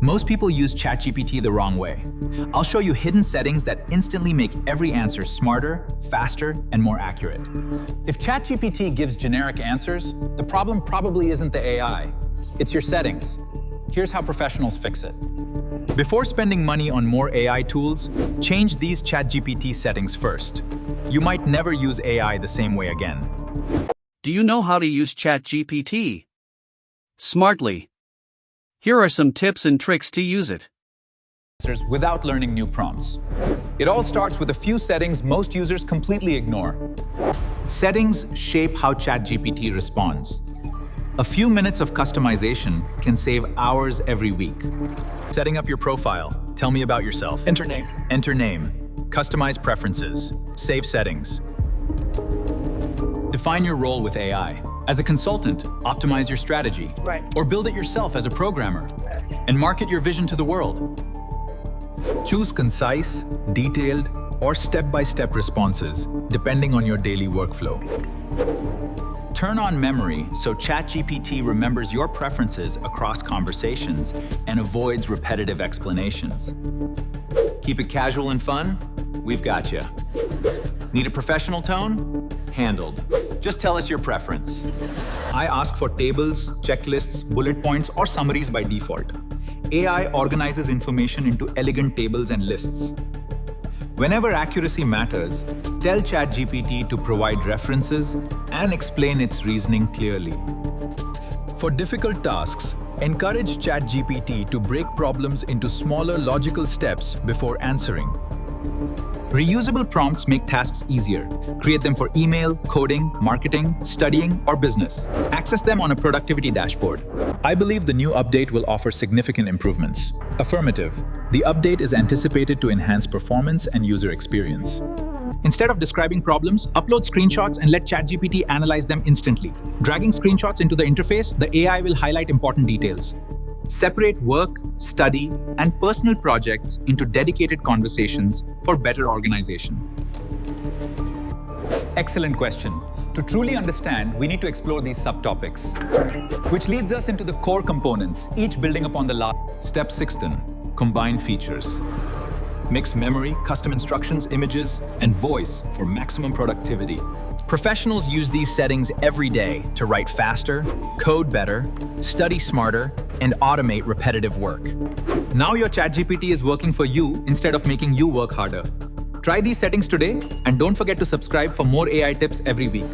Most people use ChatGPT the wrong way. I'll show you hidden settings that instantly make every answer smarter, faster, and more accurate. If ChatGPT gives generic answers, the problem probably isn't the AI. It's your settings. Here's how professionals fix it. Before spending money on more AI tools, change these ChatGPT settings first. You might never use AI the same way again. Do you know how to use ChatGPT smartly? Here are some tips and tricks to use it. Without learning new prompts. It all starts with a few settings most users completely ignore. Settings shape how ChatGPT responds. A few minutes of customization can save hours every week. Setting up your profile. Tell me about yourself. Enter name. Enter name. Customize preferences. Save settings. Define your role with AI. As a consultant, optimize your strategy. Right. Or build it yourself as a programmer. And market your vision to the world. Choose concise, detailed, or step-by-step responses, depending on your daily workflow. Turn on memory so ChatGPT remembers your preferences across conversations and avoids repetitive explanations. Keep it casual and fun? We've got you. Need a professional tone? Handled. Just tell us your preference. I ask for tables, checklists, bullet points, or summaries by default. AI organizes information into elegant tables and lists. Whenever accuracy matters, tell ChatGPT to provide references and explain its reasoning clearly. For difficult tasks, encourage ChatGPT to break problems into smaller logical steps before answering. Reusable prompts make tasks easier. Create them for email, coding, marketing, studying, or business. Access them on a productivity dashboard. I believe the new update will offer significant improvements. Affirmative. The update is anticipated to enhance performance and user experience. Instead of describing problems, upload screenshots and let ChatGPT analyze them instantly. Dragging screenshots into the interface, the AI will highlight important details. Separate work, study, and personal projects into dedicated conversations for better organization. Excellent question. To truly understand, we need to explore these subtopics, which leads us into the core components, each building upon the last. Step 16, combine features. Mix memory, custom instructions, images, and voice for maximum productivity. Professionals use these settings every day to write faster, code better, study smarter, and automate repetitive work. Now your ChatGPT is working for you instead of making you work harder. Try these settings today, and don't forget to subscribe for more AI tips every week.